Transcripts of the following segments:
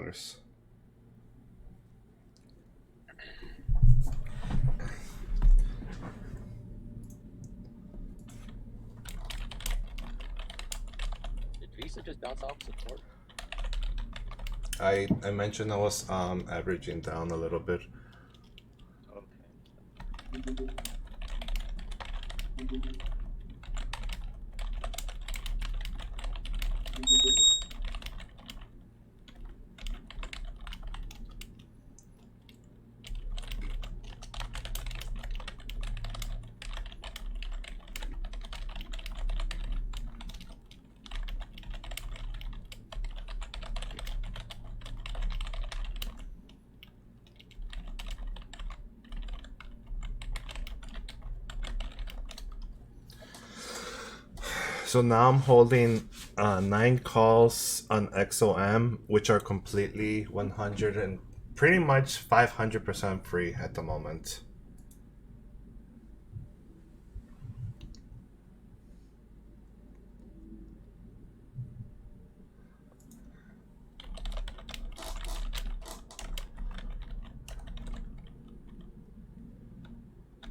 $100. Did Visa just bounce off support? I mentioned I was averaging down a little bit. Okay. So now I'm holding 9 calls on XOM, which are completely 100 and pretty much 500% free at the moment.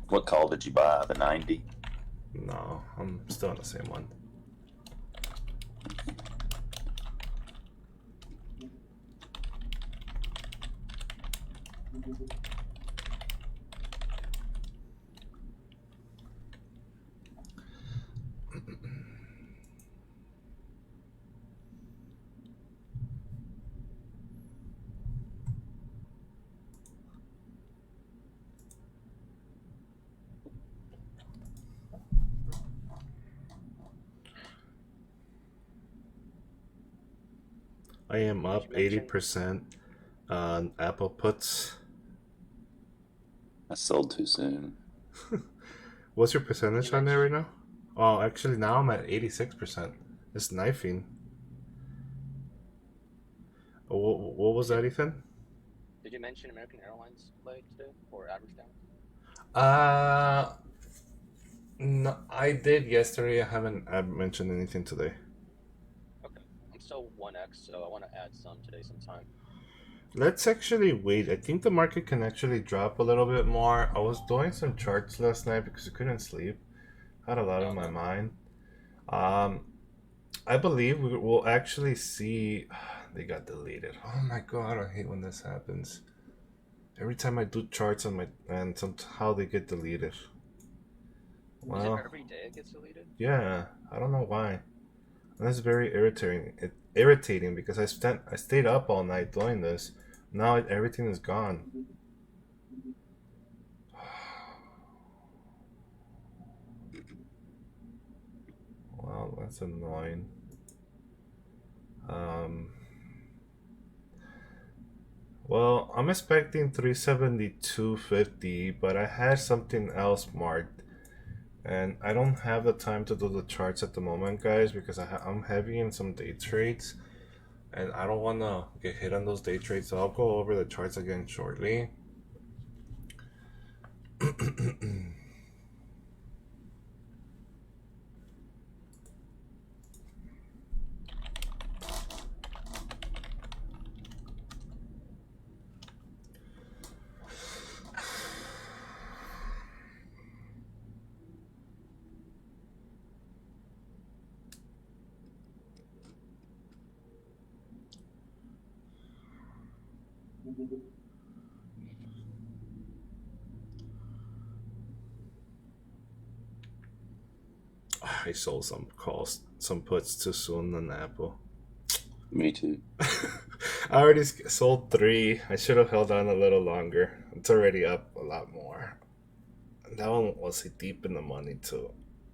What call did you buy? The 90? No, I'm still on the same one. I am up 80% on Apple puts. I sold too soon. What's your percentage on there right now? Oh, actually, now I'm at 86%. It's knifing. What was that, Ethan? Did you mention American Airlines play today or average down? No, I did yesterday. I haven't mentioned anything today. Okay. I'm still 1x, so I want to add some today sometime. Let's actually wait. I think the market can actually drop a little bit more. I was doing some charts last night because I couldn't sleep. Had a lot on my mind. I believe we will actually see. They got deleted. Oh my god! I hate when this happens. Every time I do charts on my and somehow they get deleted. Is it every day it gets deleted? Yeah, I don't know why. And that's very irritating. Irritating because I stayed up all night doing this. Now everything is gone. Wow, that's annoying. Well, I'm expecting 372.50, but I had something else marked. And I don't have the time to do the charts at the moment, guys, because I'm heavy in some day trades. And I don't want to get hit on those day trades, so I'll go over the charts again shortly. I sold some calls, some puts too soon on Apple. Me too. I already sold 3. I should have held on a little longer. It's already up a lot more. That one was deep in the money too.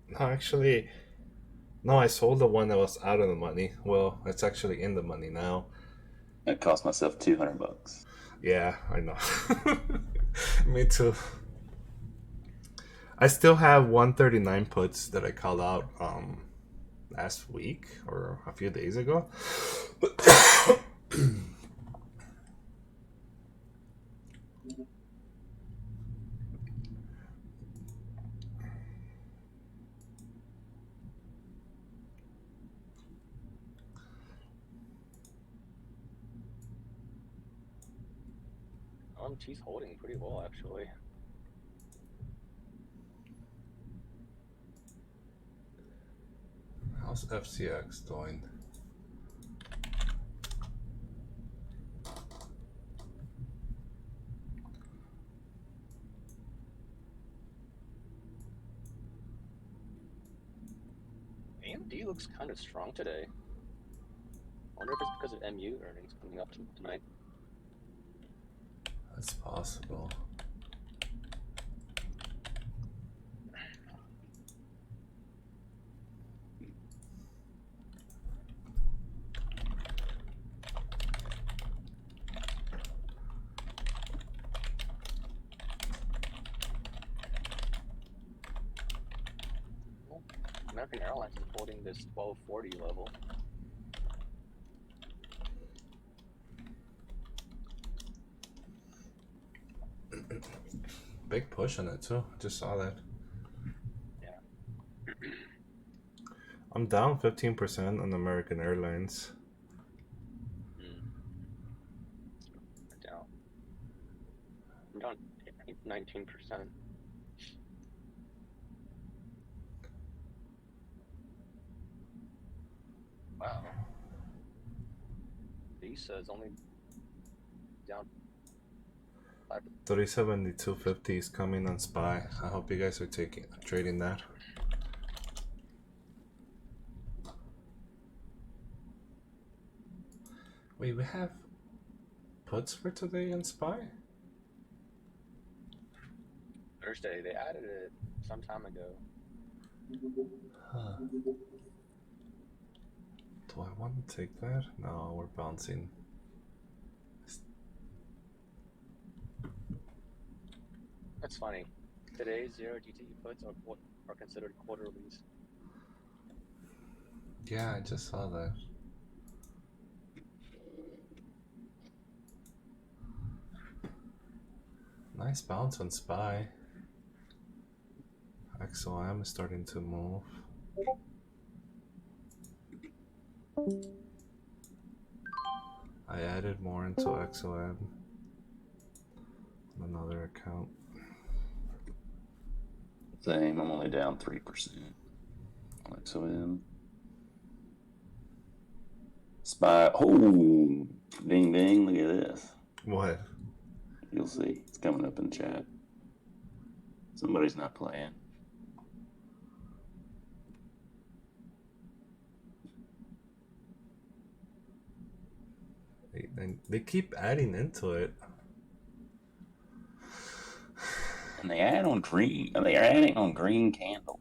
No, actually, no, I sold the one that was out of the money. Well, it's actually in the money now. It cost myself $200. Yeah, I know. Me too. I still have 139 puts that I called out last week or a few days ago. She's holding pretty well actually. How's FCX doing? AMD looks kind of strong today. I wonder if it's because of MU earnings coming up tonight. That's possible. American Airlines is holding this 1240 level. Big push on it too. Just saw that. Yeah. I'm down 15% on American Airlines. Down. I'm down 19%. Wow. Visa is only down 5%. 372.50 is coming on SPY. I hope you guys are trading that. Wait, we have puts for today on SPY? Thursday, they added it some time ago. Huh. Do I want to take that? No, we're bouncing. That's funny. Today's 0 GTE puts are considered quarterlies. Yeah, I just saw that. Nice bounce on SPY. XOM is starting to move. I added more into XOM on another account. Same, I'm only down 3%. XOM. SPY. Oh, ding ding, look at this. What? You'll see. It's coming up in the chat. Somebody's not playing. They keep adding into it. And they add on green. They are adding on green candles.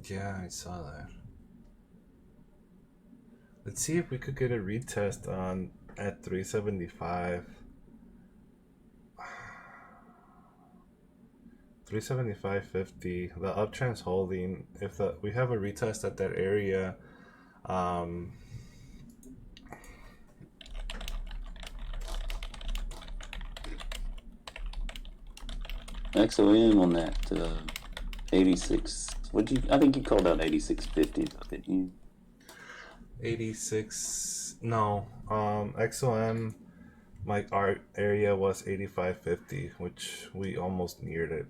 Yeah, I saw that. Let's see if we could get a retest on at 375. 375.50. The uptrend's holding. If we have a retest at that area, XOM on that 86. I think you called out 86.50, didn't you? 86. No. XOM. Our area was 85.50, which we almost neared it.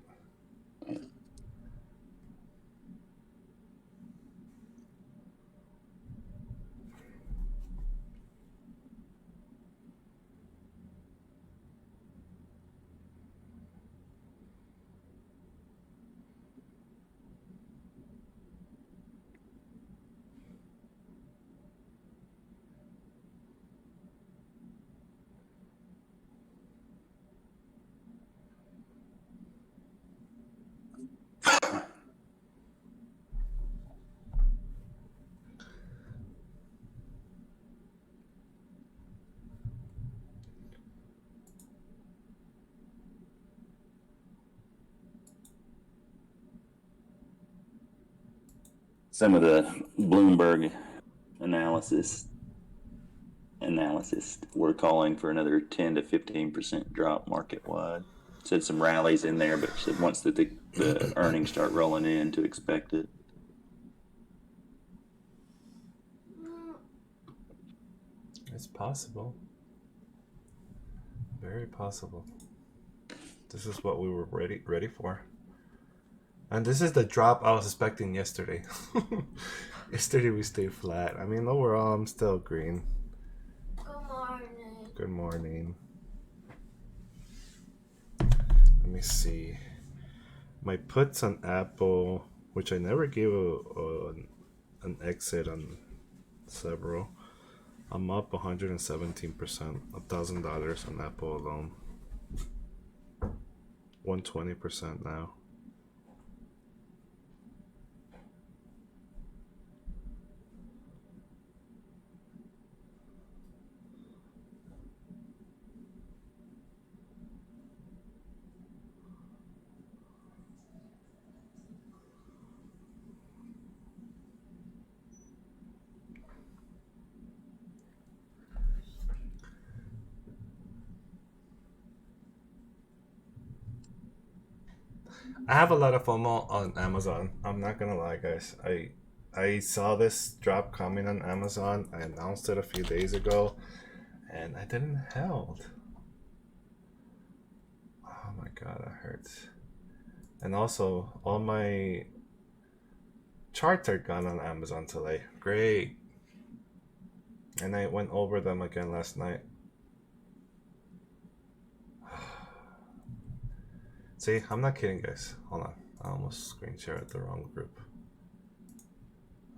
Yeah. Some of the Bloomberg analysis were calling for another 10 to 15% drop market wide. Said some rallies in there, but said once the earnings start rolling in, to expect it. It's possible. Very possible. This is what we were ready for. And this is the drop I was expecting yesterday. Yesterday we stayed flat. I mean, overall, I'm still green. Good morning. Good morning. Let me see. My puts on Apple, which I never gave an exit on several. I'm up 117%, $1,000 on Apple alone. 120% now. I have a lot of FOMO on Amazon. I'm not gonna lie, guys. I saw this drop coming on Amazon. I announced it a few days ago, and I didn't held. Oh my god, that hurts. And also, all my charts are gone on Amazon today. Great. And I went over them again last night. See, I'm not kidding, guys. Hold on. I almost screen shared the wrong group.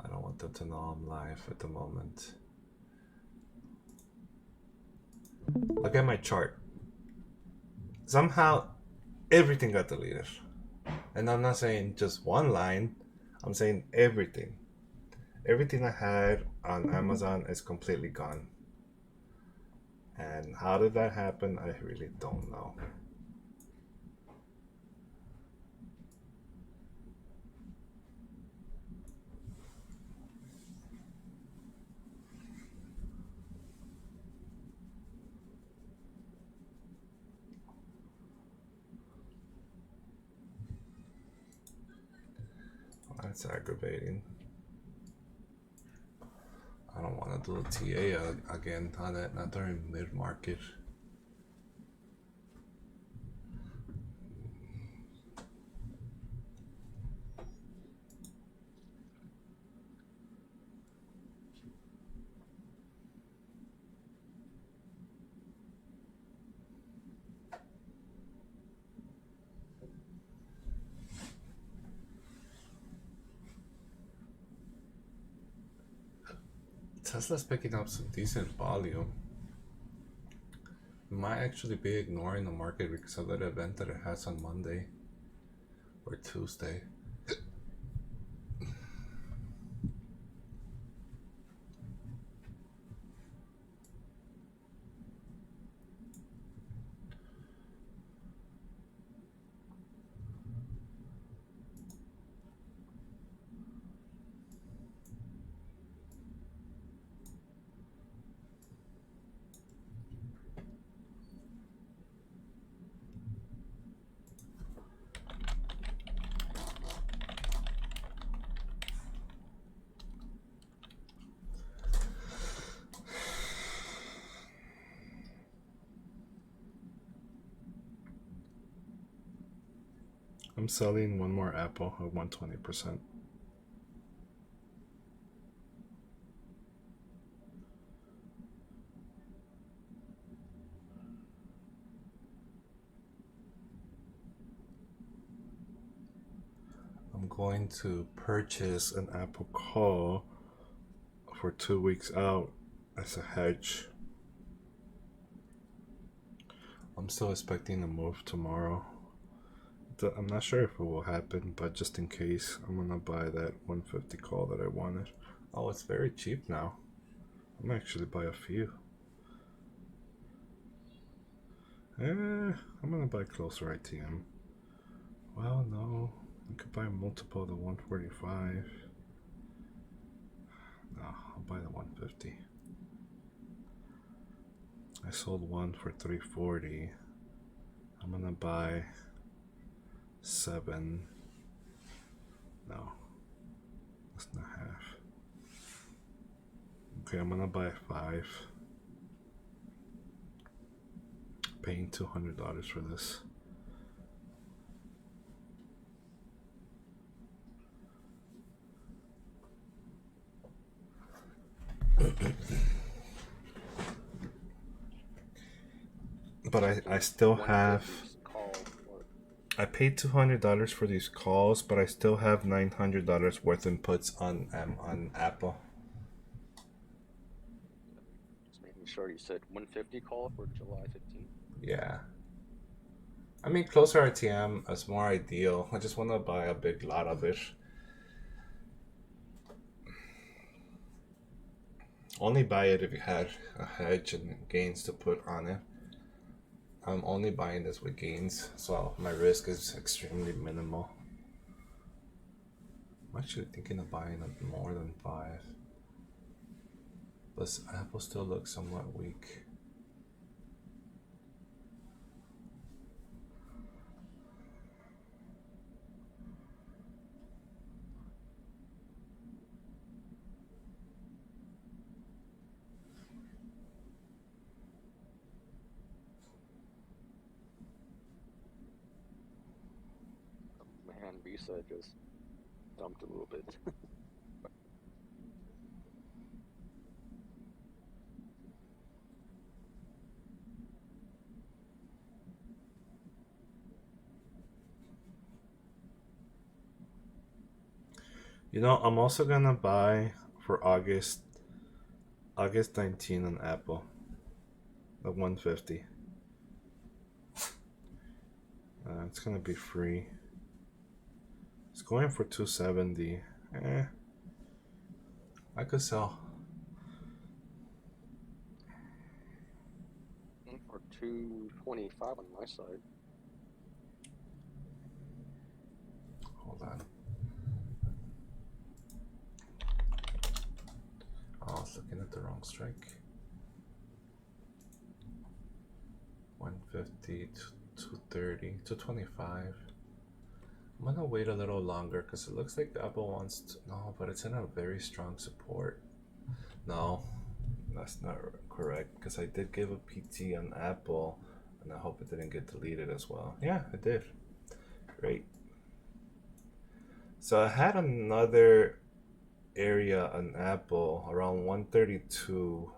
I don't want them to know I'm live at the moment. Look at my chart. Somehow, everything got deleted. And I'm not saying just one line. I'm saying everything. Everything I had on Amazon is completely gone. And how did that happen? I really don't know. That's aggravating. I don't want to do a TA again, not during mid-market. Tesla's picking up some decent volume. It might actually be ignoring the market because of that event that it has on Monday or Tuesday. I'm selling one more Apple at 120%. I'm going to purchase an Apple call for 2 weeks out as a hedge. I'm still expecting a move tomorrow. I'm not sure if it will happen, but just in case, I'm gonna buy that 150 call that I wanted. Oh, it's very cheap now. I'm actually buy a few. I'm gonna buy closer ITM. Well, no, I could buy multiple of the 145. No, I'll buy the 150. I sold one for 340. I'm gonna buy 7. No, that's not half. Okay, I'm gonna buy 5. Paying $200 for this. but I still have. 150 call or I paid $200 for these calls, but I still have $900 worth in puts on Apple. just making sure you said 150 call for July 15th. Yeah. I mean, closer RTM is more ideal. I just want to buy a big lot of it. Only buy it if you had a hedge and gains to put on it. I'm only buying this with gains, so my risk is extremely minimal. I'm actually thinking of buying more than 5. But Apple still looks somewhat weak. Man, Visa just dumped a little bit. You know, I'm also gonna buy for August 19 on Apple. The 150. It's gonna be free. It's going for 270. I could sell. For 225 on my side. Hold on. Oh, I was looking at the wrong strike. 150, 230, 225. I'm gonna wait a little longer because it looks like the Apple wants to. No, but it's in a very strong support. No, that's not correct because I did give a PT on Apple and I hope it didn't get deleted as well. Yeah, it did. Great. So I had another area on Apple around 132.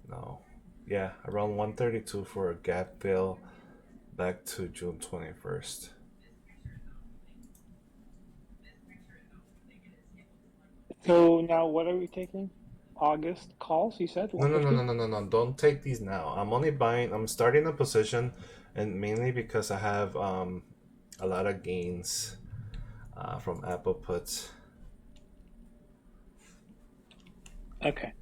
No. Yeah, around 132 for a gap fill back to June 21st. So now what are we taking? August calls, you said? No, no, no, 150? no, no, no, no. Don't take these now. I'm starting a position, and mainly because I have a lot of gains from Apple puts. Okay.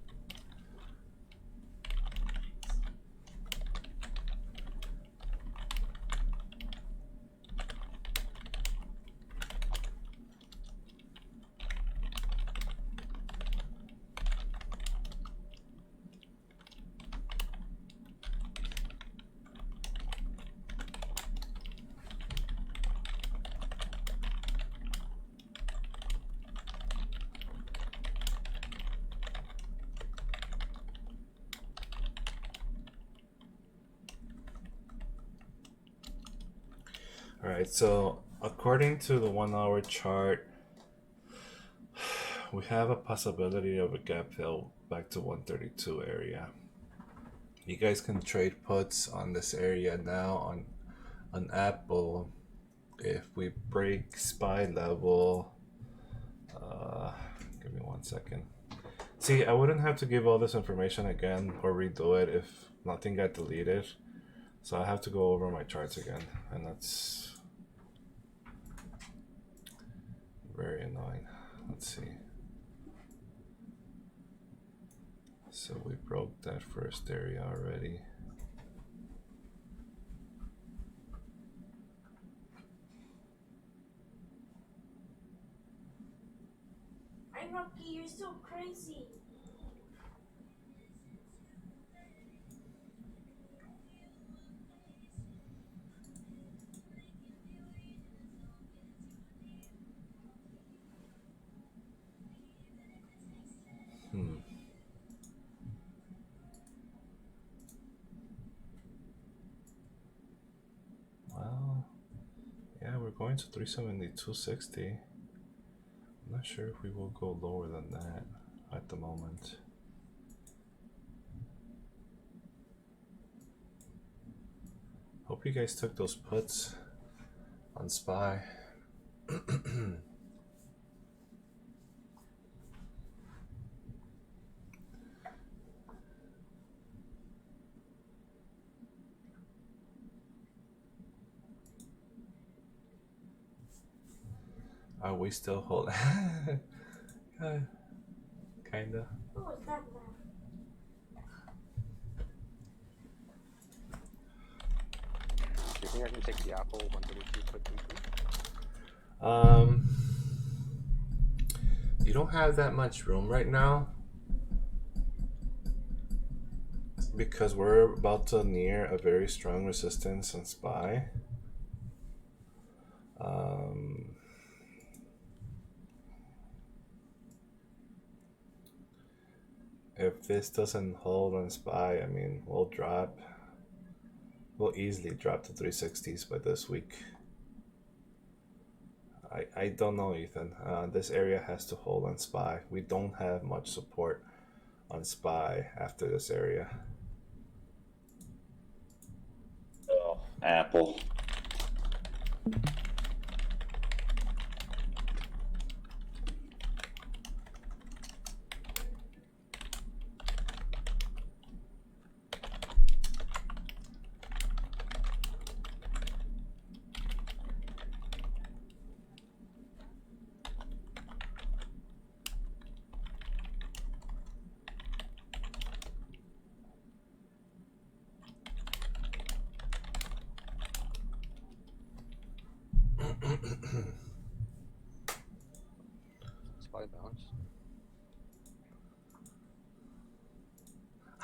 All right, so according to the 1 hour chart, we have a possibility of a gap fill back to 132 area. You guys can trade puts on this area now on Apple. If we break SPY level, give me 1 second. See, I wouldn't have to give all this information again or redo it if nothing got deleted. So I have to go over my charts again, and that's very annoying. Let's see. So we broke that first area already. I'm Rocky, you're so crazy. Well, yeah, we're going to 372.60. I'm not sure if we will go lower than that at the moment. Hope you guys took those puts on SPY. Are we still holding? Kinda. Who was that man? Do you think I can take the Apple 132 put weekly? You don't have that much room right now because we're about to near a very strong resistance on SPY. If this doesn't hold on SPY, I mean, we'll easily drop to 360s by this week. I don't know, Ethan. This area has to hold on SPY. We don't have much support on SPY after this area. Oh, Apple. SPY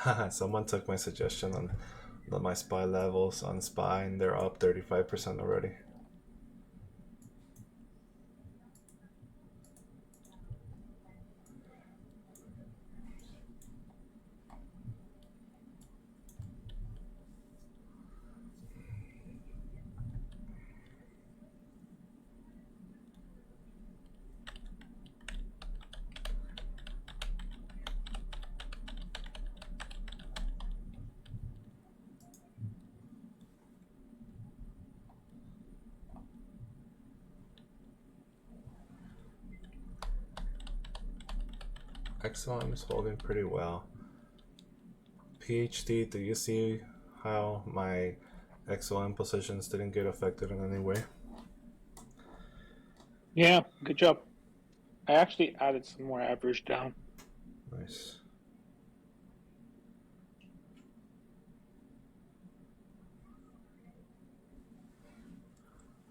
bounce. Someone took my suggestion on my SPY levels on SPY and they're up 35% already. XLM is holding pretty well. PhD, do you see how my XLM positions didn't get affected in any way? Yeah, good job. I actually added some more average down. Nice.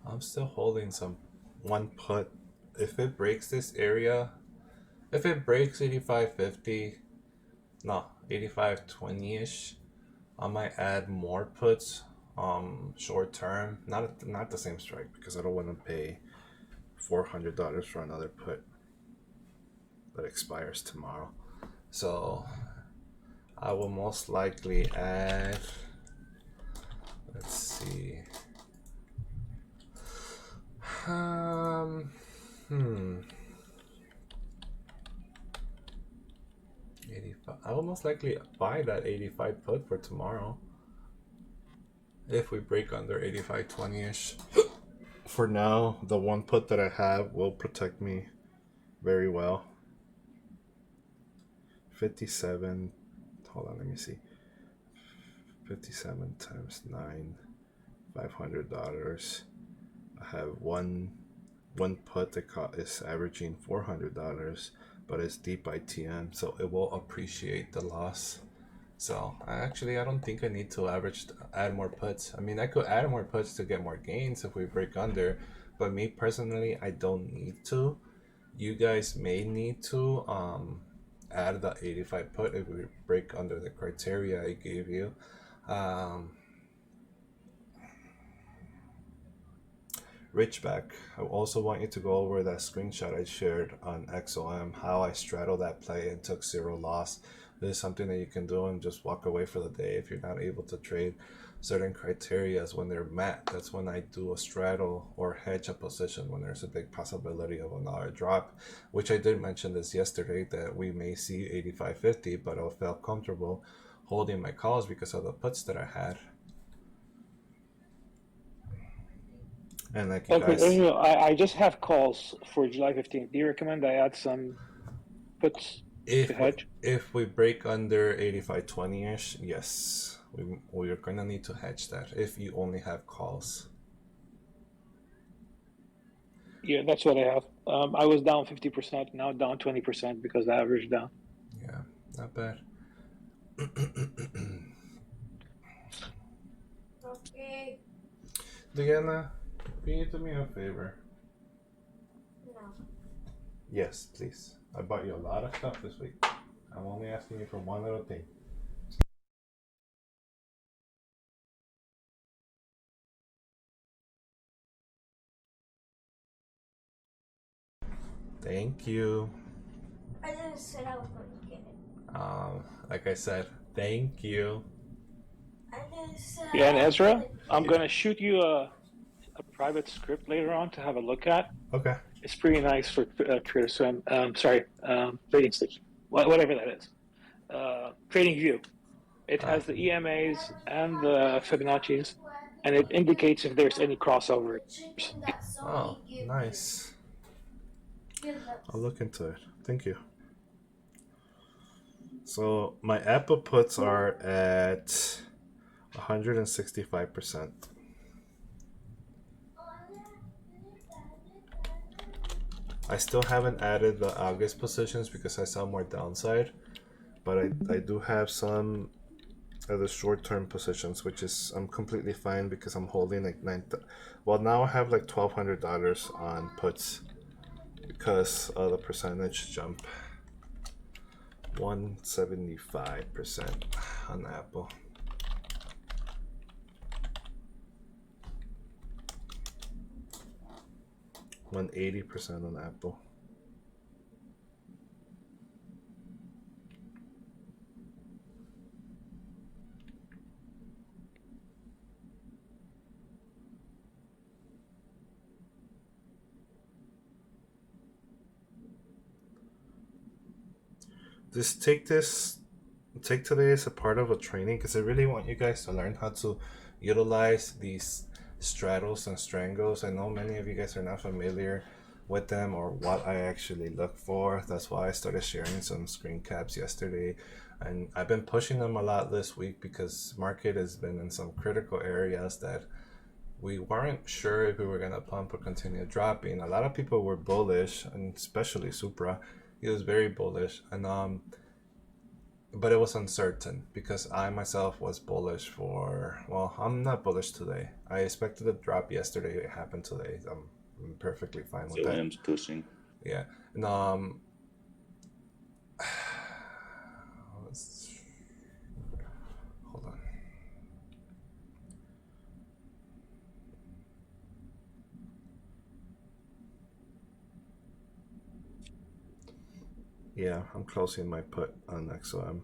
I'm still holding one put. If it breaks this area, if it breaks 85.50, no, 85.20ish, I might add more puts short term. Not the same strike because I don't want to pay $400 for another put that expires tomorrow. So I will most likely add, let's see, 85. I will most likely buy that 85 put for tomorrow if we break under 85.20ish. For now, the one put that I have will protect me very well. 57, hold on, let me see. 57 times 9, $500. I have one put that is averaging $400, but it's deep ITM, so it will appreciate the loss. So I don't think I need to add more puts. I mean, I could add more puts to get more gains if we break under, but me personally, I don't need to. You guys may need to add the 85 put if we break under the criteria I gave you. Richback, I also want you to go over that screenshot I shared on XOM, how I straddled that play and took 0 loss. This is something that you can do and just walk away for the day if you're not able to trade certain criteria. When they're met, that's when I do a straddle or hedge a position when there's a big possibility of another drop, which I did mention this yesterday that we may see 85.50, but I felt comfortable holding my calls because of the puts that I had. And like you Okay, guys, Israel, I just have calls for July 15th. Do you recommend I add some puts to hedge? if we break under 85.20ish, yes, we're gonna need to hedge that if you only have calls. Yeah, that's what I have. I was down 50%, now down 20% because the average down. Yeah, not bad. Okay. Diana, can you do me a favor? No. Yes, please. I bought you a lot of stuff this week. I'm only asking you for one little thing. Thank you. I didn't say I was going to get it. Like I said, thank you. I didn't say. Yeah, and I was Ezra, gonna get I'm it. gonna shoot you a private script later on to have a look at. Okay. It's pretty nice for Trader Swim. Trading Station, whatever that is. Trading View. It has the EMAs and the Fibonacci's, and it indicates if there's any crossover. The chicken that Sony Oh, gave nice. you. Give that. I'll look into it. Thank you. So my Apple puts are at 165%. I still haven't added the August positions because I saw more downside, but I do have some other short-term positions, which is I'm completely fine because I'm holding like well, now I have like $1,200 on puts because of the percentage jump. 175% on Apple. $180 on Apple. Just take today as a part of a training because I really want you guys to learn how to utilize these straddles and strangles. I know many of you guys are not familiar with them or what I actually look for. That's why I started sharing some screen caps yesterday, and I've been pushing them a lot this week because market has been in some critical areas that we weren't sure if we were gonna pump or continue dropping. A lot of people were bullish, and especially Supra. He was very bullish, and but it was uncertain because I myself was bullish for. Well, I'm not bullish today. I expected a drop yesterday. It happened today. I'm perfectly fine with So that. M's pushing. Yeah, and hold on. Yeah, I'm closing my put on XOM.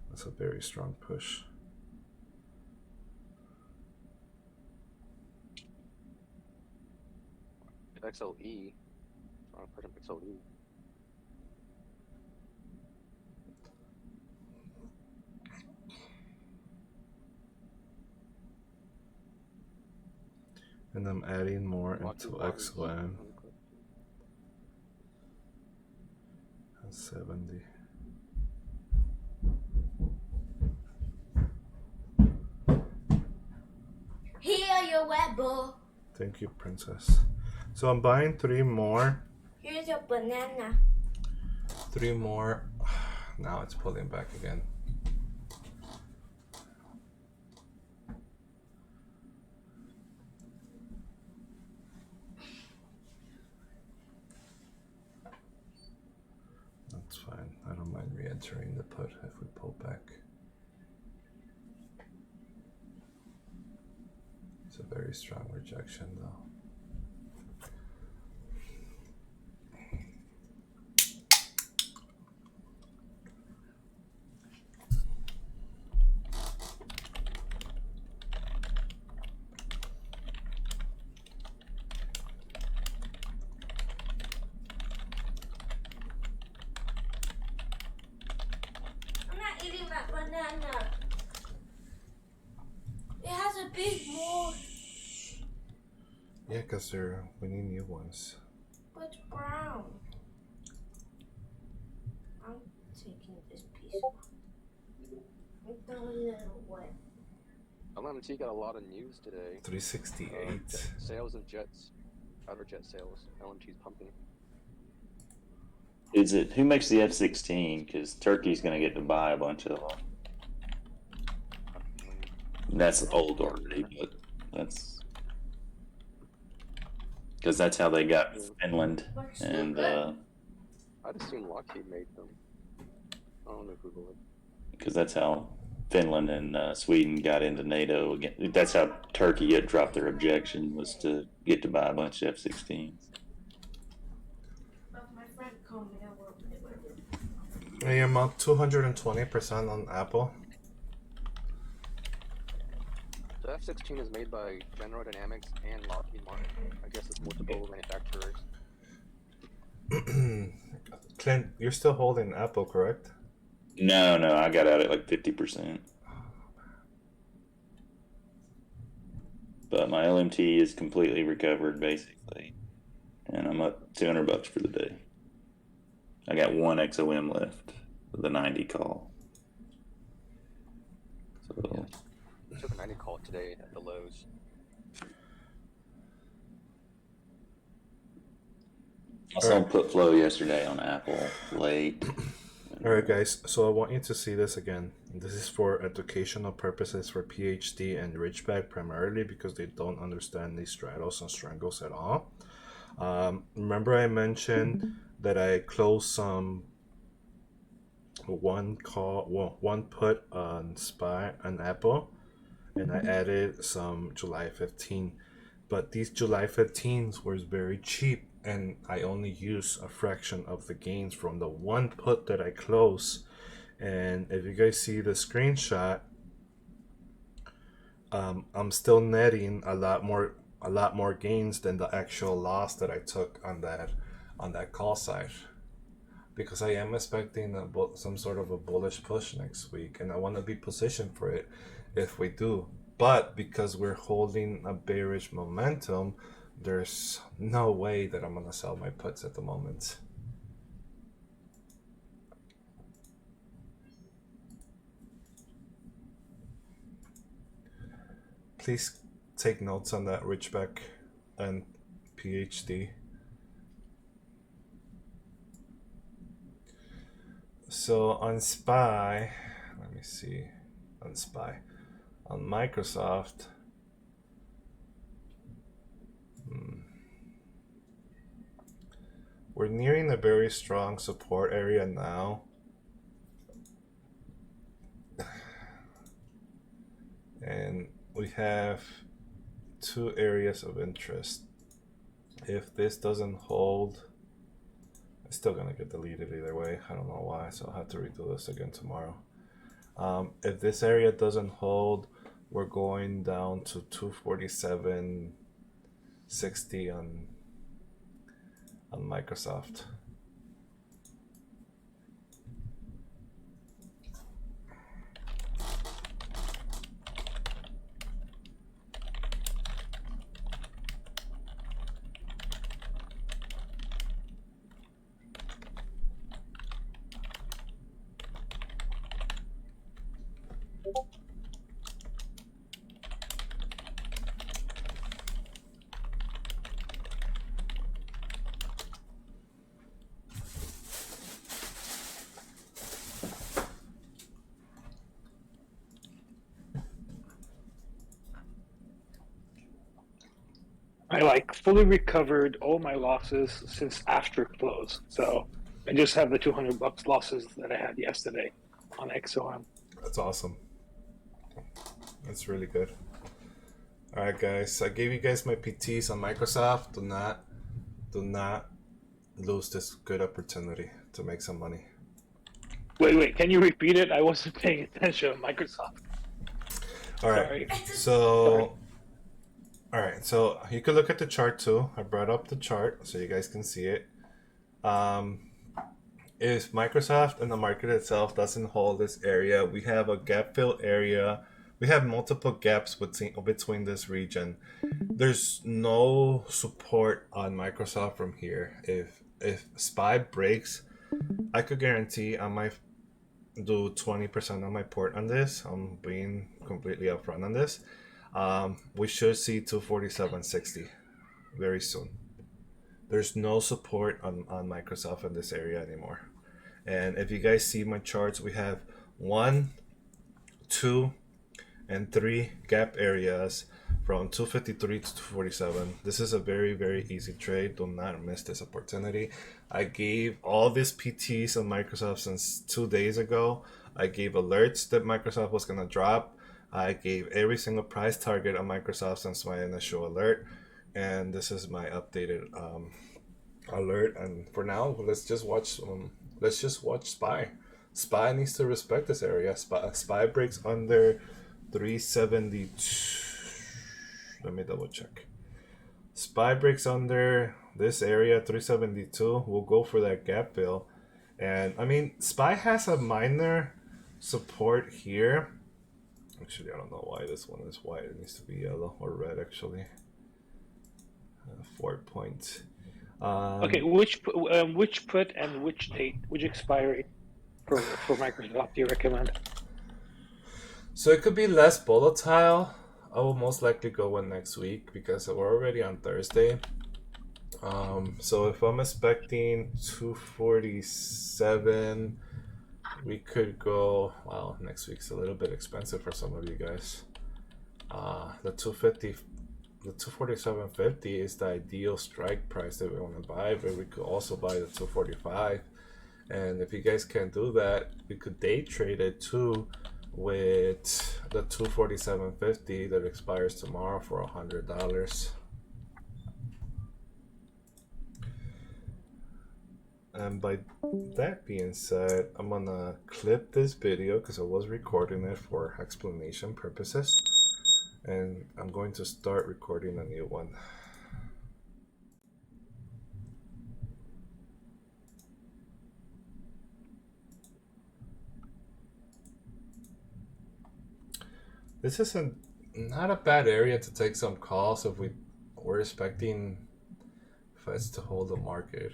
That's a very strong push. XLE. Trying to put him XLE. And I'm adding more into Walking water. XOM. 70. Here, your wet ball. Thank you, princess. So I'm buying 3 more. Here's your banana. 3 more. Now it's pulling back again. That's fine. I don't mind re-entering the put if we pull back. It's a very strong rejection though. I'm not eating that banana. It has a big mold. Yeah, because we need new ones. What's brown? I'm taking this piece. I'm throwing it away. LMT got a lot of news today. 368. Sales of jets, fighter jet sales. LMT's pumping. Is it who makes the F-16? Because Turkey's going to get to buy a bunch of them. That's old already, but that's because that's how they got Finland, and I'd assume Lockheed made them. I don't know who would. because that's how Finland and Sweden got into NATO again. That's how Turkey had dropped their objection, was to get to buy a bunch of F-16s. But my friend called me. I will play with it. I am up 220% on Apple. The F-16 is made by General Dynamics and Lockheed Martin. I guess it's multiple manufacturers. Clint, you're still holding Apple, correct? No, I got out at like 50%. But my LMT is completely recovered, basically, and I'm up $200 for the day. I got one XOM left, the 90 call. So. I took a 90 call today at the lows. I saw put flow yesterday on Apple late. Alright guys, so I want you to see this again. This is for educational purposes for PhD and Ridgeback primarily because they don't understand these straddles and strangles at all. Remember I mentioned that I closed some one put on SPY and Apple, and I added some July 15. But these July 15s were very cheap, and I only use a fraction of the gains from the one put that I closed. And if you guys see the screenshot, I'm still netting a lot more gains than the actual loss that I took on that call side, because I am expecting some sort of a bullish push next week, and I want to be positioned for it if we do. But because we're holding a bearish momentum, there's no way that I'm gonna sell my puts at the moment. Please take notes on that, Ridgeback and PhD. So on SPY, let me see, on SPY, on Microsoft, we're nearing a very strong support area now. And we have two areas of interest. If this doesn't hold, it's still gonna get deleted either way. I don't know why, so I'll have to redo this again tomorrow. If this area doesn't hold, we're going down to 247.60 on Microsoft. I fully recovered all my losses since after close. So I just have the $200 losses that I had yesterday on XOM. That's awesome. That's really good. All right, guys. I gave you guys my PTs on Microsoft. Do not lose this good opportunity to make some money. Wait, can you repeat it? I wasn't paying attention on Microsoft. All right. So you can look at the chart too. I brought up the chart so you guys can see it. If Microsoft and the market itself doesn't hold this area, we have a gap fill area we have multiple gaps between this region. There's no support on Microsoft from here. If SPY breaks, I could guarantee I might do 20% on my port on this. I'm being completely upfront on this. We should see 247.60 very soon. There's no support on Microsoft in this area anymore. And if you guys see my charts, we have 1, 2, and 3 gap areas from 253 to 247. This is a very, very easy trade. Do not miss this opportunity. I gave all these PTs on Microsoft since 2 days ago. I gave alerts that Microsoft was going to drop. I gave every single price target on Microsoft since my initial alert. And this is my updated alert. And for now, let's just watch SPY. SPY needs to respect this area. SPY breaks under 372. Let me double check. SPY breaks under this area 372. We'll go for that gap fill. And I mean, SPY has a minor support here. Actually, I don't know why this one is white. It needs to be yellow or red, actually. 4 points. Okay, which put and which date, which expiry for Microsoft do you recommend? So it could be less volatile. I will most likely go one next week because we're already on Thursday. So if I'm expecting 247, we could go. Wow, next week's a little bit expensive for some of you guys. The 250. The 247.50 is the ideal strike price that we want to buy, but we could also buy the 245. And if you guys can't do that, we could day trade it too with the 247.50 that expires tomorrow for $100. And by that being said, I'm gonna clip this video because I was recording it for explanation purposes. And I'm going to start recording a new one. This is not a bad area to take some calls if we're expecting Feds to hold the market.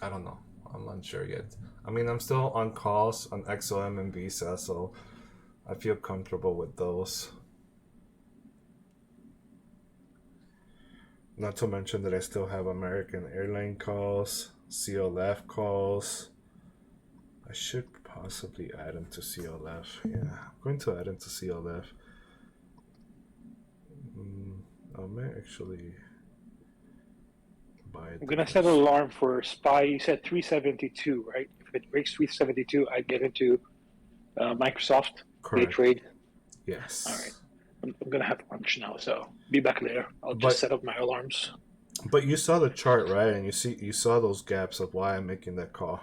I don't know. I'm unsure yet. I mean, I'm still on calls on XOM and Visa, so I feel comfortable with those. Not to mention that I still have American Airline calls, CLF calls. I should possibly add them to CLF. Yeah, I'm going to add them to CLF. I may actually buy it. I'm gonna set an alarm for SPY. You said 372, right? If it breaks 372, I get into Microsoft. Day Correct. trade. Yes. All right. I'm gonna have lunch now, so be back later. I'll just set up my alarms. But you saw the chart, right? And you saw those gaps of why I'm making that call.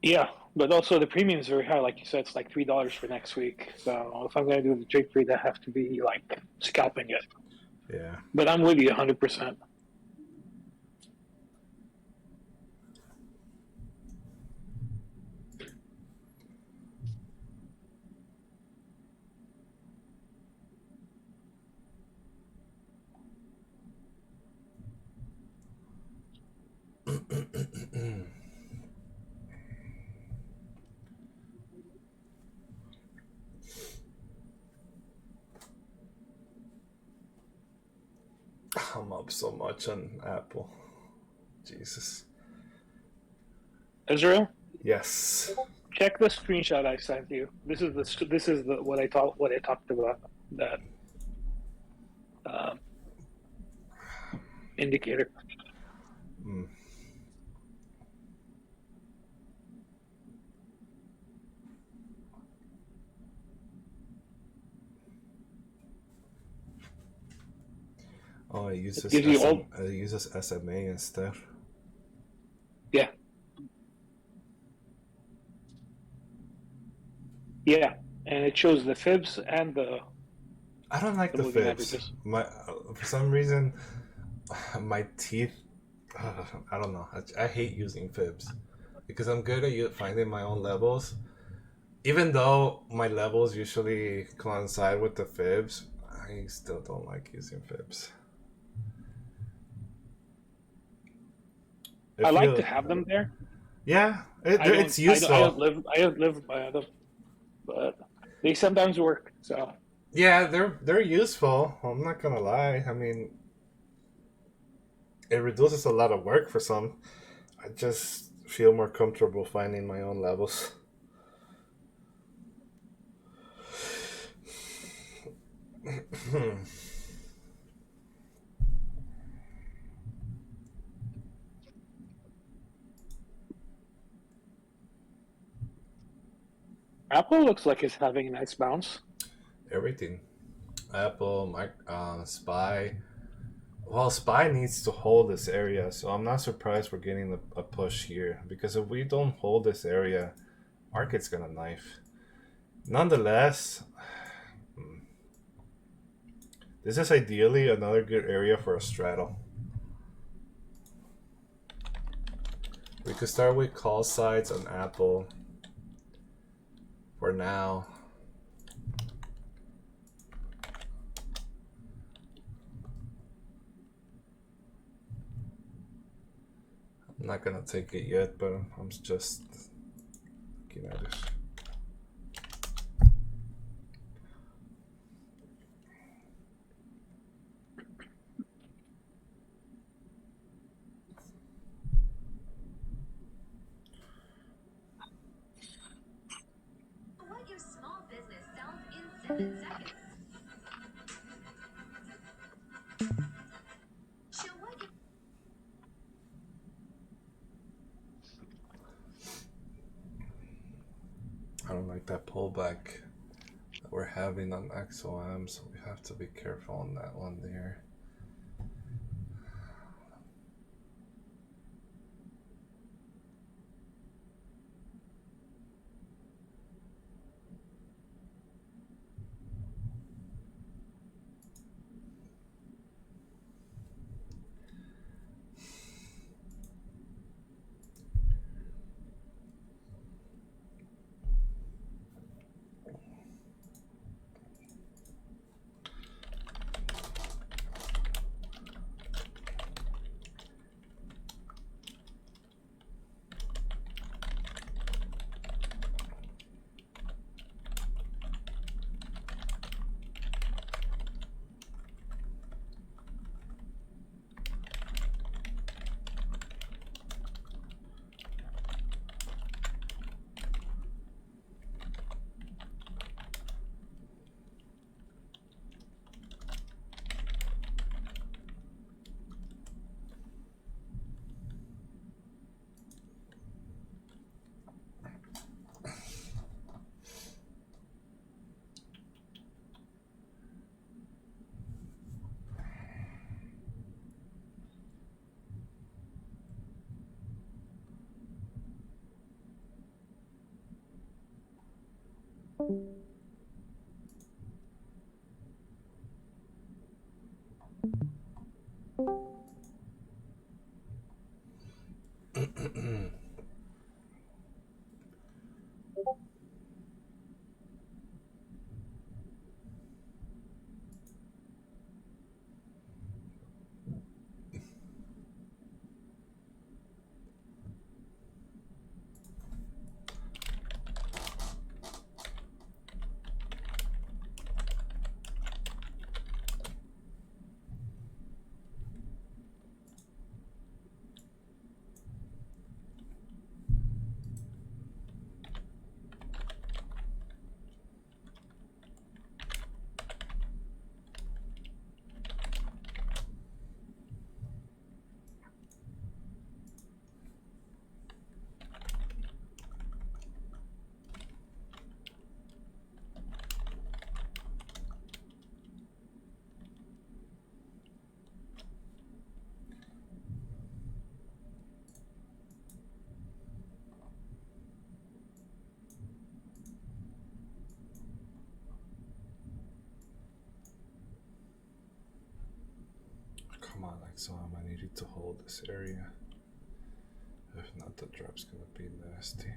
Yeah, but also the premium is very high. Like you said, it's like $3 for next week. So if I'm gonna do the trade, I have to be like scalping it. Yeah. But I'm with you 100%. I'm up so much on Apple. Jesus. Israel, Yes. check the screenshot I sent you. This is the what I talked about, that indicator. Mm. Oh, it uses gives you all- it uses SMA instead. Yeah. Yeah, and it shows the fibs and the. I don't like The the moving fibs. averages. For some reason, my teeth. I don't know. I hate using fibs because I'm good at finding my own levels, even though my levels usually coincide with the fibs, I still don't like using fibs. I If like you, to have them there. yeah, I don't. it's useful. I don't live by them, but they sometimes work. So Yeah, they're useful. I'm not gonna lie. I mean, it reduces a lot of work for some. I just feel more comfortable finding my own levels. Apple looks like it's having a nice bounce. Everything. Apple, Spy. Well, Spy needs to hold this area, so I'm not surprised we're getting a push here. Because if we don't hold this area, market's gonna knife. Nonetheless, this is ideally another good area for a straddle. We could start with call sides on Apple for now. I'm not gonna take it yet, but I'm just looking at it. What your small business sells in 7 seconds. Show what your I don't like that pullback that we're having on XOM, so we have to be careful on that one there. Come on, XOM, I need you to hold this area. If not, the drop's gonna be nasty.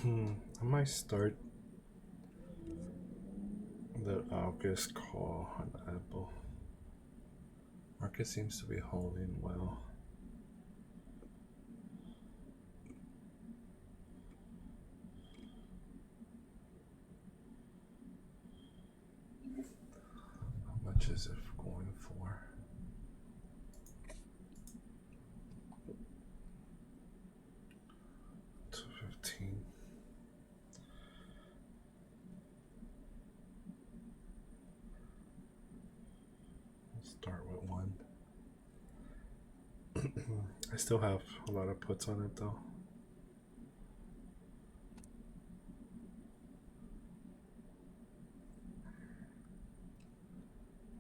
I might start the August call on Apple. Market seems to be holding well. How much is it going for? $2.15. Start with one. I still have a lot of puts on it though.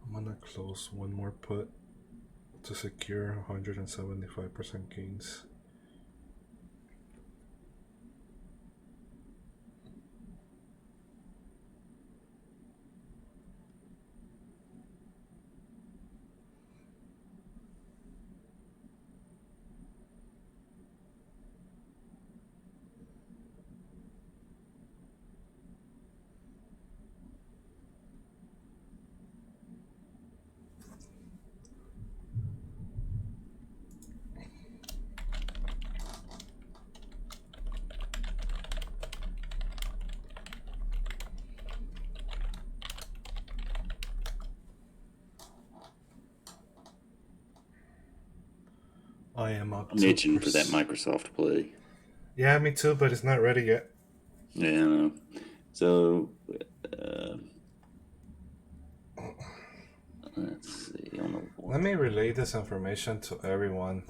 I'm gonna close one more put to secure 175% gains. I am up I'm to itching for that Microsoft play. Yeah, me too, but it's not ready yet. Yeah. So, let's see. On the Let me relay this information to everyone.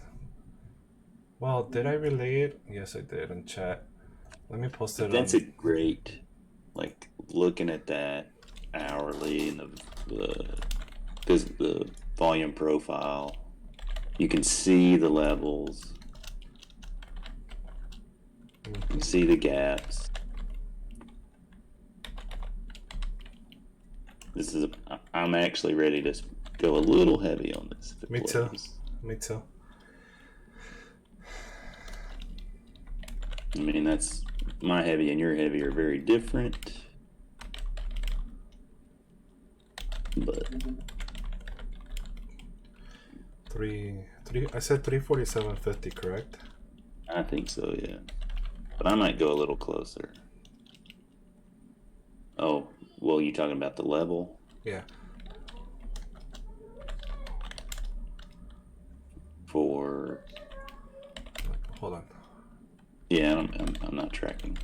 Well, did I relay it? Yes, I did in chat. Let me post it on. That's a great, like, looking at that hourly and the volume profile. You can see the levels. You can see the gaps. I'm actually ready to go a little heavy on this. Me too. Me too. I mean, that's my heavy and your heavy are very different. But I said 347.50, correct? I think so, yeah. But I might go a little closer. Oh, well, you talking about the level? Yeah. For Hold on. yeah, I'm not tracking.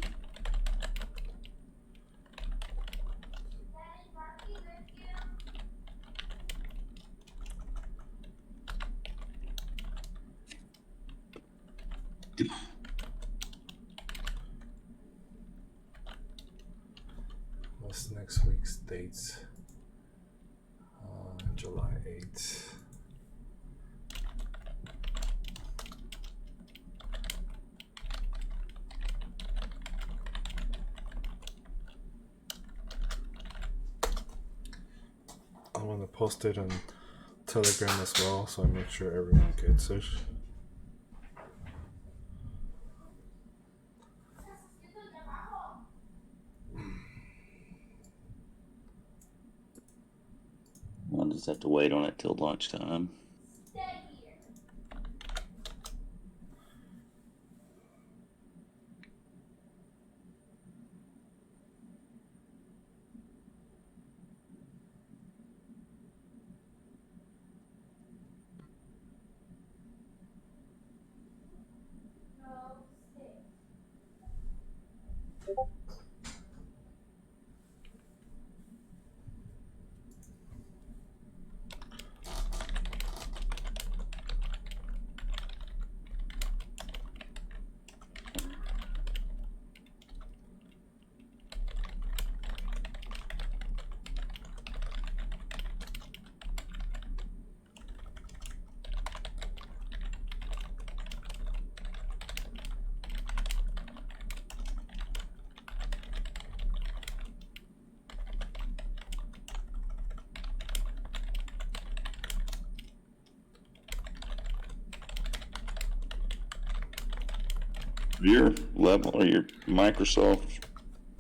What's next week's dates? July 8th. I want to post it on Telegram as well, so I make sure everyone gets it. I'll just have to wait on it till lunchtime. Your level or your Microsoft,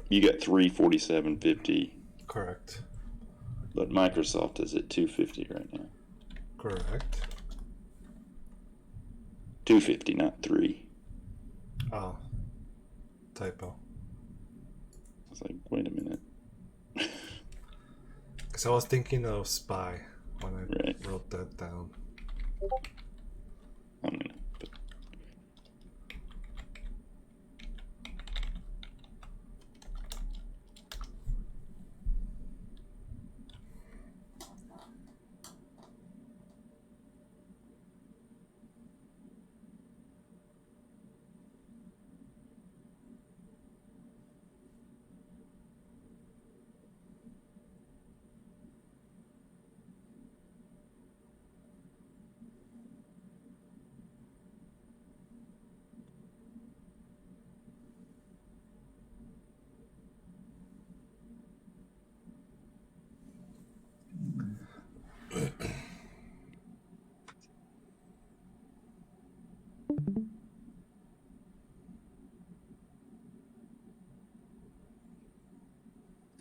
you got 347.50, Correct. but Microsoft is at 250 right now. Correct. 250, not 3. Oh. Typo. I was like, wait a minute. Because I was thinking of spy when I Right. wrote that down. I'm gonna put,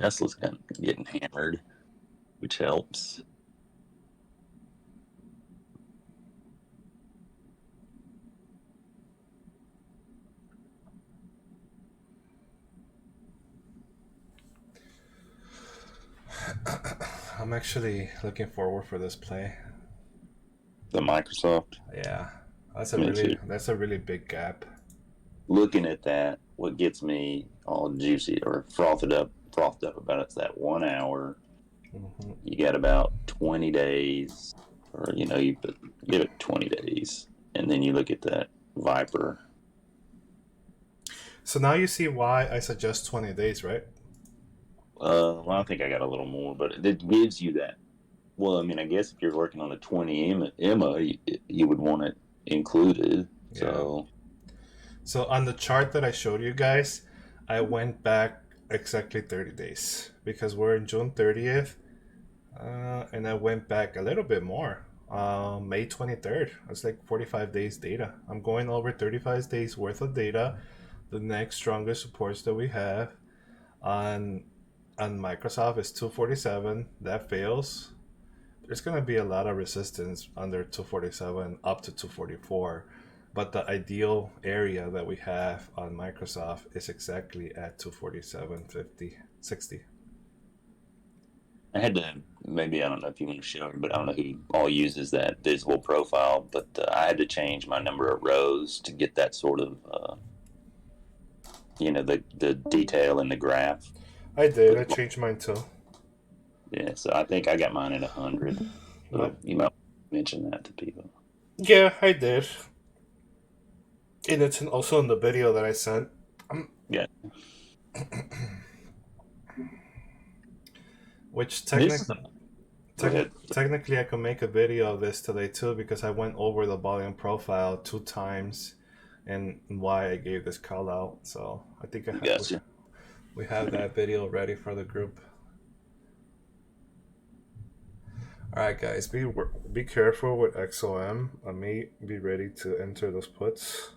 Tesla's getting hammered, which helps. I'm actually looking forward for this play. The Microsoft. Yeah. That's Me too. a really big gap. Looking at that, what gets me all juicy or frothed up about it's that 1 hour. Mm-hmm. You got about 20 days, or you give it 20 days, and then you look at that Viper. So now you see why I suggest 20 days, right? Well, I think I got a little more, but it gives you that. Well, I mean, I guess if you're working on a 20 EMA, you would want it included. So on the chart that I showed you guys, I went back exactly 30 days because we're in June 30th, and I went back a little bit more. May 23rd. It's like 45 days data. I'm going over 35 days worth of data. The next strongest supports that we have on Microsoft is 247. That fails. There's going to be a lot of resistance under 247 up to 244. But the ideal area that we have on Microsoft is exactly at 247.50, 60. I had to, maybe, I don't know if you want to show it, but I don't know who all uses that visible profile, but I had to change my number of rows to get that sort of, the detail in the graph. I did. I changed mine too. Yeah, so I think I got mine at 100. So What? you might mention that to people. Yeah, I did. And it's also in the video that I sent. Yeah. Which Go ahead. technically I could make a video of this today too because I went over the volume profile 2 times and why I gave this call out. So I think Gotcha. we have that video ready for the group. All right, guys, be careful with XOM. I may be ready to enter those puts.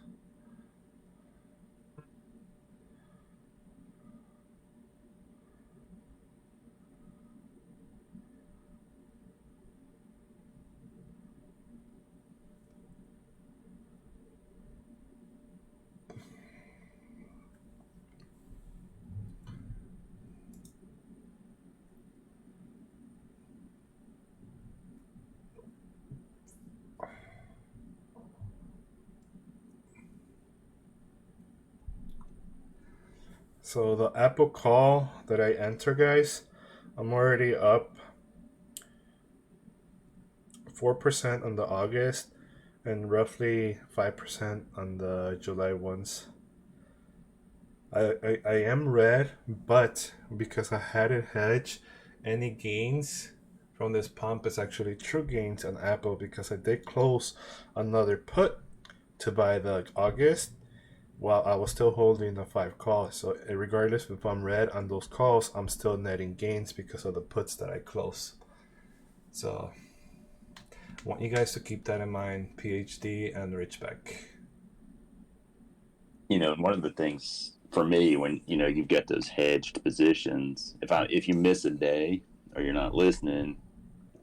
So the Apple call that I enter, guys, I'm already up 4% on the August and roughly 5% on the July ones. I am red, but because I hadn't hedged any gains from this pump, it's actually true gains on Apple because I did close another put to buy the August while I was still holding the 5 calls. So regardless if I'm red on those calls, I'm still netting gains because of the puts that I close. So I want you guys to keep that in mind, PhD and Richback. you know, one of the things for me when you know you've got those hedged positions, if you miss a day or you're not listening,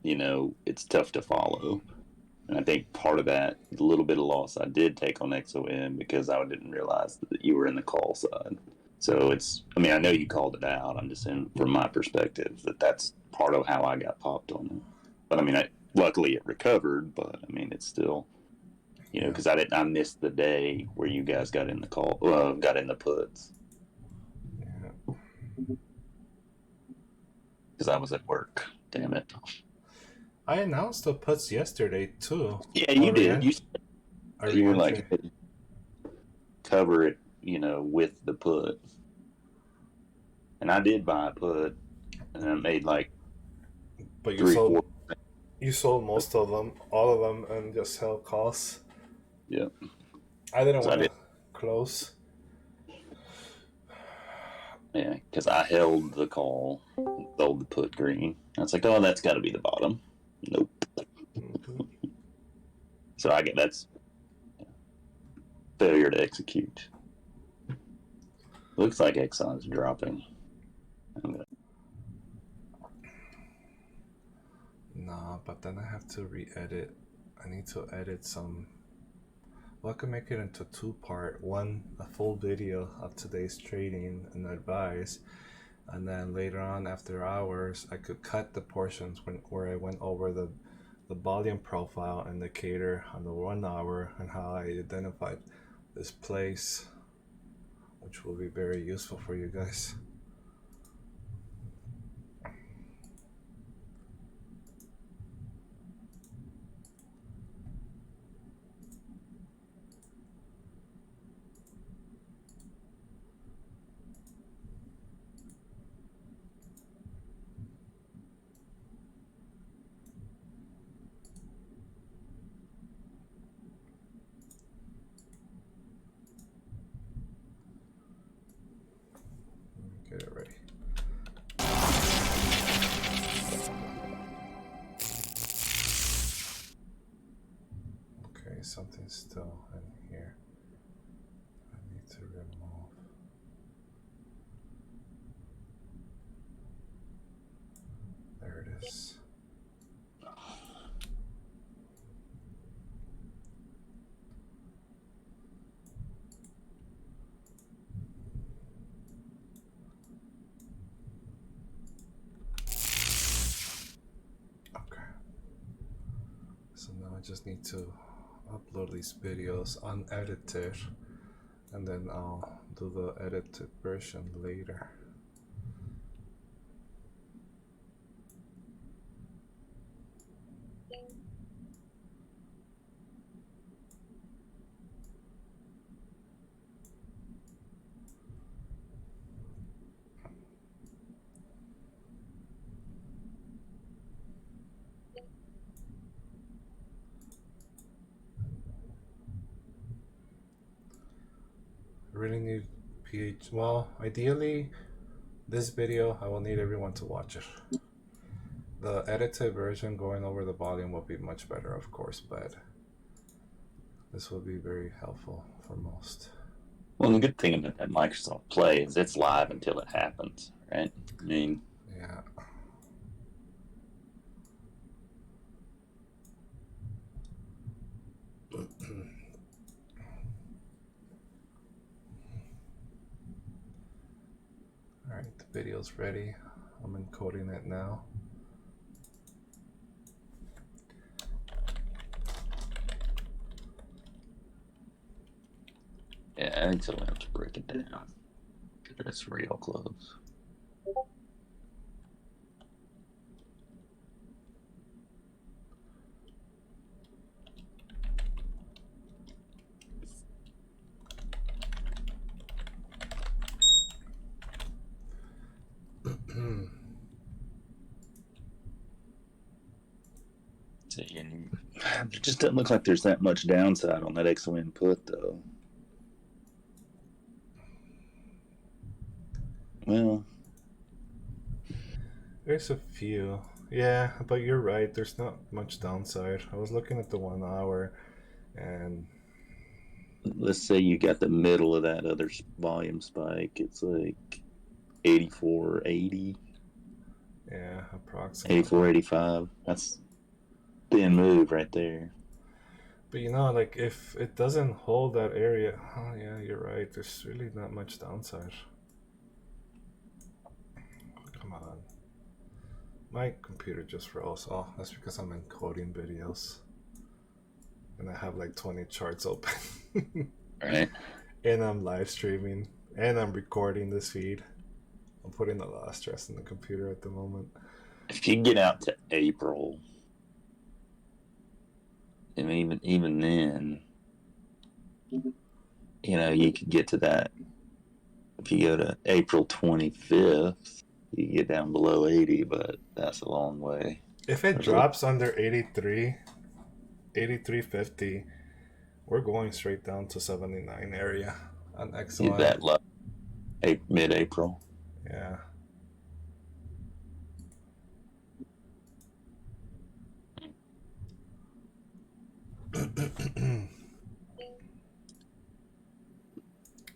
you know, it's tough to follow. And I think part of that, the little bit of loss I did take on XOM because I didn't realize that you were in the call side. So it's, I mean, I know you called it out. I'm just saying, from my perspective, that's part of how I got popped on it. But I mean, luckily it recovered. But I mean, it's still, you know, because I missed the day where you guys got in the call, got in the puts Yeah. because I was at work. Damn it. I announced the puts yesterday too. Yeah, you did. You were like, re-entry. cover it, you know, with the put. And I did buy a put, and I made like But you 3-4. sold most of them, all of them, and just held calls. Yeah. I didn't So want I to close. Yeah, because I held the call, sold the put green. I was like, oh, that's got to be the bottom. Nope. Mhm. So that's failure to execute. Looks like Exxon's dropping. Nah, but then I have to re-edit. I need to edit some. Well, I can make it into two-part. One, a full video of today's trading and advice, and then later on, after hours, I could cut the portions where I went over the volume profile indicator on the 1 hour and how I identified this place, which will be very useful for you guys. Get it ready. Okay, something's still in here. I need to remove. There it is. Okay. So now I just need to upload these videos unedited, and then I'll do the edited version later. Really need well, ideally this video I will need everyone to watch it. The edited version going over the volume will be much better, of course, but this will be very helpful for most. Well, the good thing about that Microsoft Play is it's live until it happens, right? I mean, Yeah. Alright, the video's ready. I'm encoding it now. yeah, I think so. We have to break it down. It's real close. See, and it just doesn't look like there's that much downside on that XOM put, though. Well, There's a few. Yeah, but you're right, there's not much downside. I was looking at the 1 hour and let's say you got the middle of that other volume spike. It's like 84, 80, Yeah, approximately. 84, 85. That's thin move right there. But you know, like if it doesn't hold that area, oh yeah, you're right. There's really not much downside. Come on. My computer just froze. Oh, that's because I'm encoding videos. And I have like 20 charts open. Right. And I'm live streaming. And I'm recording this feed. I'm putting a lot of stress on the computer at the moment. If you get out to April, and even then, you know, you could get to that. If you go to April 25th, you get down below 80, but that's a long way. If it There's drops under 83, 83.50, we're going straight down to 79 area on Is XLM. that low? Mid-April. Yeah.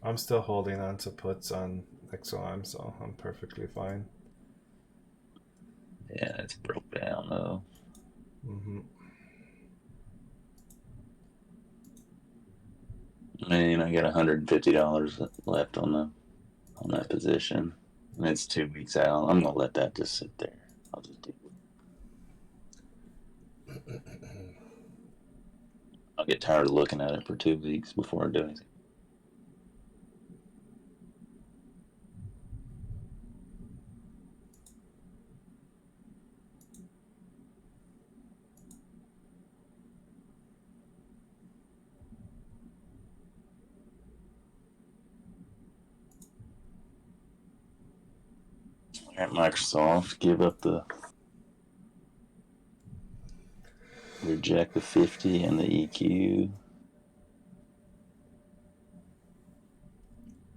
I'm still holding on to puts on XOM, so I'm perfectly fine. Yeah, it's broke down though. Mm-hmm. I mean, I got $150 left on that position, and it's 2 weeks out. I'm gonna let that just sit there. I'll just do it. I'll get tired of looking at it for 2 weeks before I do anything. At Microsoft, reject the 50 and the EQ.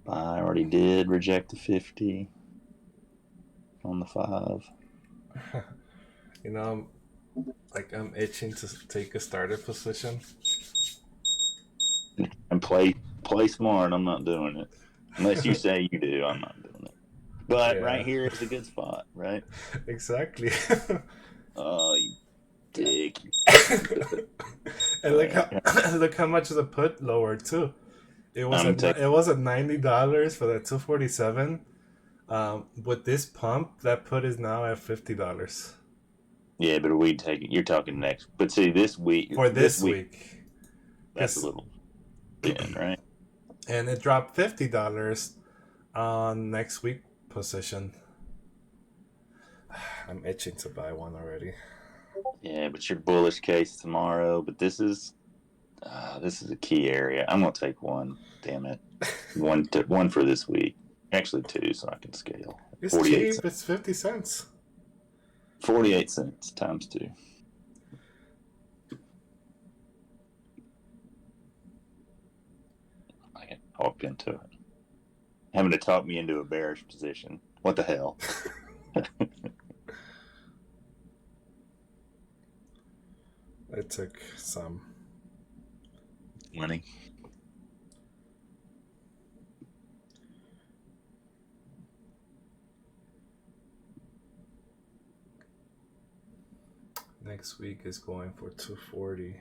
I already did reject the 50 on the 5. You know, I'm itching to take a starter position. And play smart. I'm not doing it unless you say you do. I'm not doing it. But Yeah. right here is a good spot, right? Exactly. Oh, you dick! And look how much the put lowered too. It was at $90 for that 247. With this pump, that put is now at $50 Yeah, but you're talking next. But see, this week for this week. that's a little thin, right? And it dropped $50 on next week position. I'm itching to buy one already. Yeah, but your bullish case tomorrow. But this is a key area. I'm gonna take one. Damn it, one for this week. Actually, 2, so I can scale. It's 48 cheap. cents. It's 50 cents. 48 cents times 2. I get talked into it. Having to talk me into a bearish position. What the hell? It took some. Money. Next week is going for 240.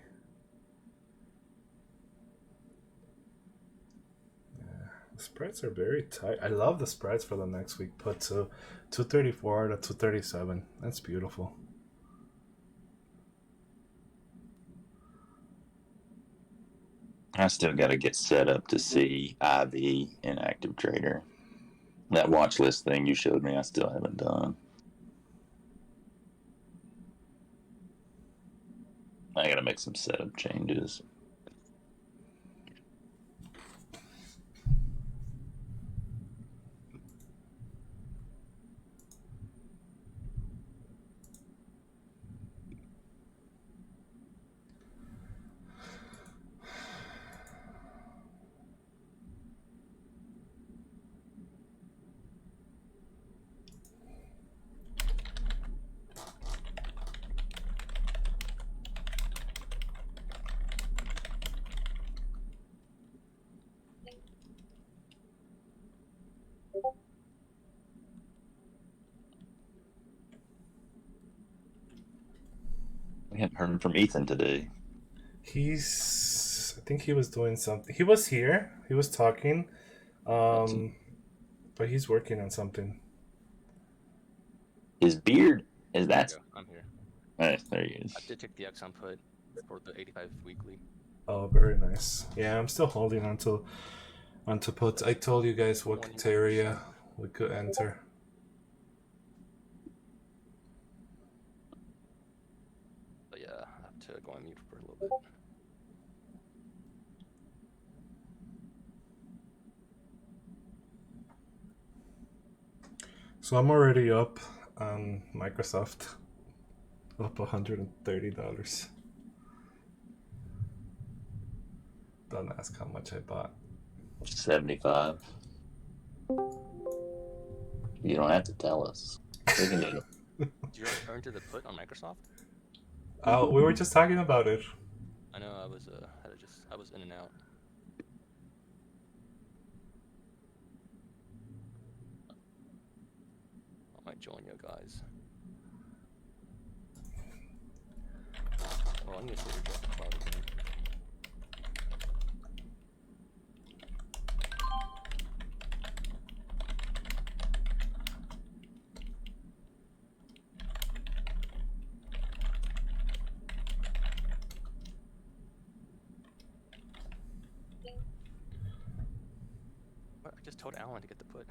Yeah, the spreads are very tight. I love the spreads for the next week. Put to 234 to 237. That's beautiful. I still got to get set up to see IV in Active Trader. That watch list thing you showed me, I still haven't done. I got to make some setup changes. heard from Ethan today. I think he was doing something. He was here. He was talking. But he's working on something. His beard is There that. you go. I'm here. There he is. I did take the Exxon put for the 85 weekly. Oh, very nice. Yeah, I'm still holding onto puts. I told you guys what 21%. area we could enter. But yeah, I have to go on mute for a little bit. So I'm already up on Microsoft. Up $130. Don't ask how much I bought. 75. You don't have to tell us. We can do it. Did you earn to the put on Microsoft? We were just talking about it. I know I was I was in and out. I might join you guys. Oh, I need to see reject the cloud again. What? I just told Alan to get the put.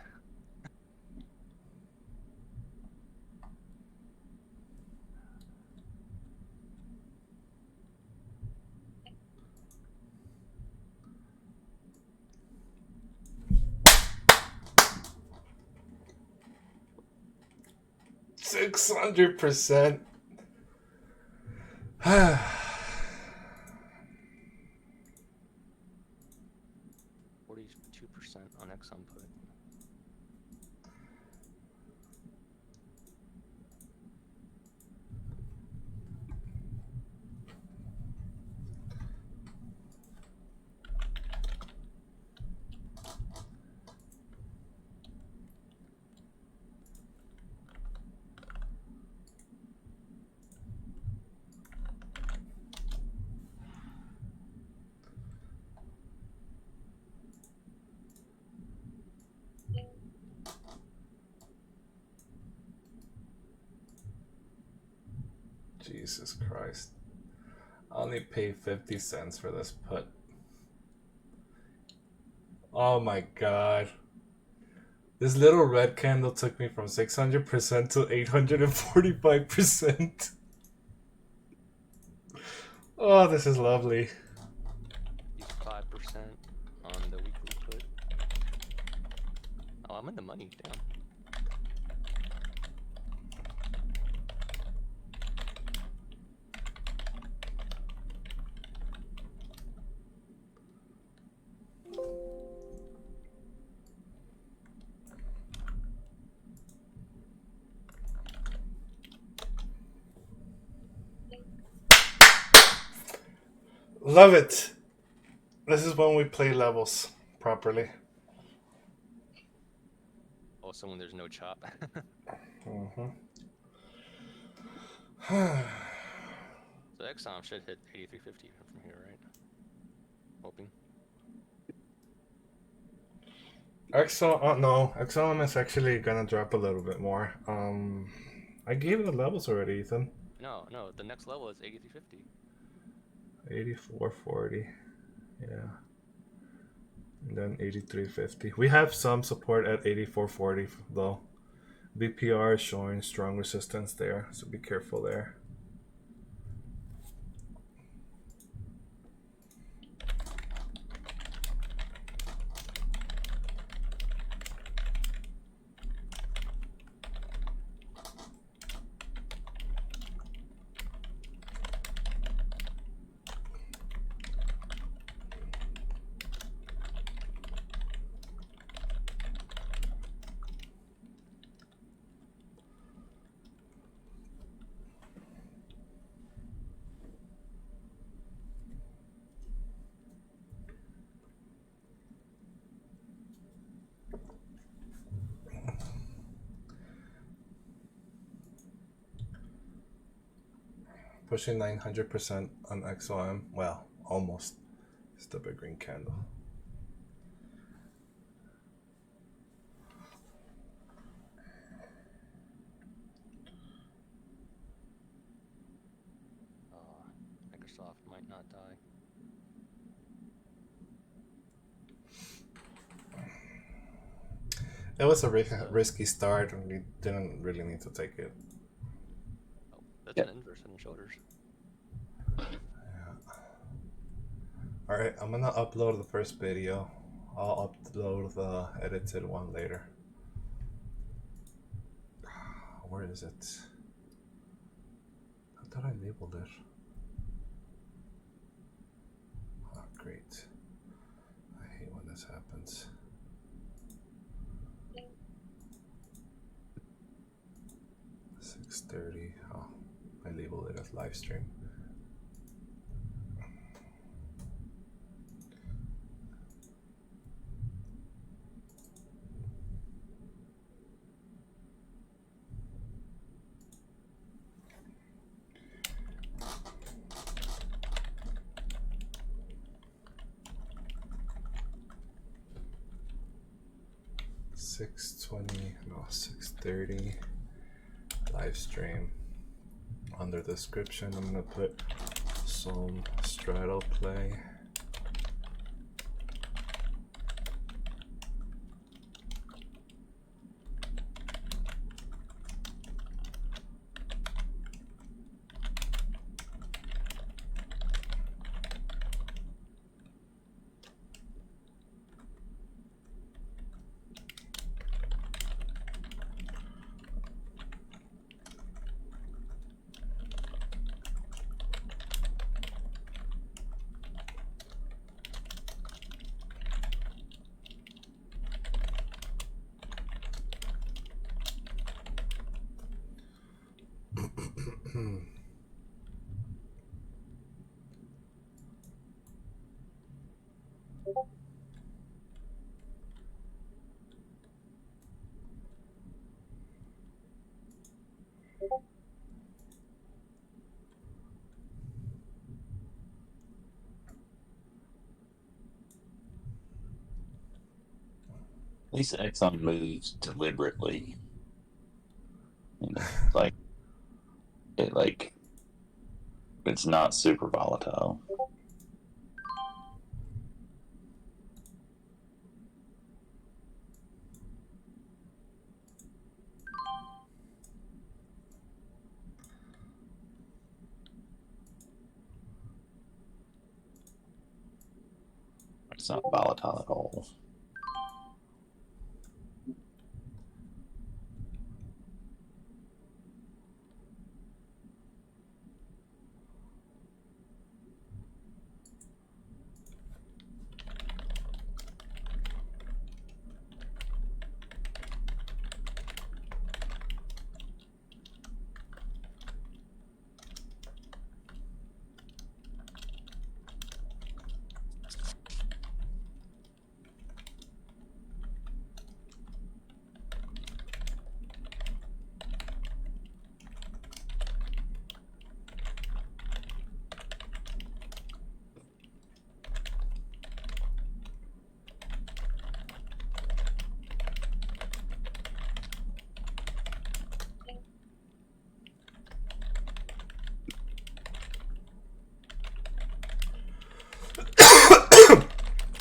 $600%. 42% on Exxon put. Jesus Christ. I only paid 50 cents for this put. Oh my god. This little red candle took me from 600% to 845%. Oh, this is lovely. He's 5% on the weekly put. Oh, I'm in the money. Damn. Love it. This is when we play levels properly. Also, when there's no chop. Mm-hmm. So Exxon should hit 8350 from here, right? Hoping. XLM is actually gonna drop a little bit more. I gave it the levels already, Ethan. No, the next level is 8350. 8440. Yeah. And then 8350. We have some support at 8440 though. BPR is showing strong resistance there, so be careful there. Pushing 900% on XOM. Well, almost. It's the big green candle. Microsoft might not die. It was a risky start, and we didn't really need to take it. Oh, that's Yep. an inverse head and shoulders. All right, I'm gonna upload the first video. I'll upload the edited one later. Where is it? I thought I labeled it. Oh, great. I hate when this happens. .30. Oh, I labeled it as live stream. No, 6:30 live stream. Under the description, I'm gonna put some straddle play. At least Exxon moves deliberately. You know, it's not super volatile. It's not volatile at all.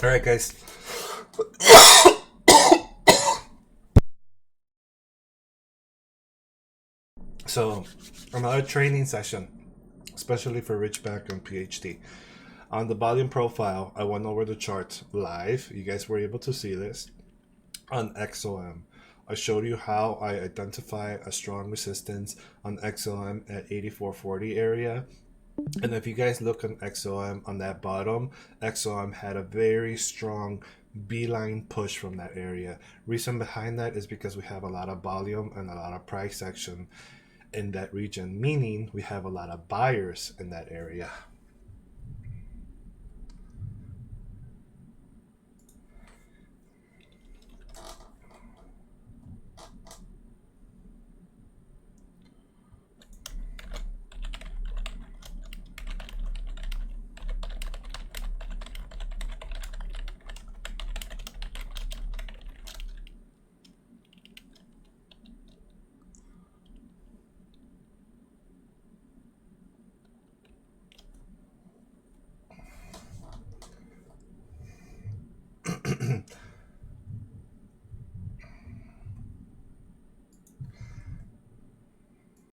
All right, guys. So, another training session, especially for Ridgeback and PhD. On the volume profile, I went over the charts live. You guys were able to see this. On XOM, I showed you how I identify a strong resistance on XOM at 8440 area. And if you guys look on XOM on that bottom, XOM had a very strong beeline push from that area. Reason behind that is because we have a lot of volume and a lot of price action in that region, meaning we have a lot of buyers in that area.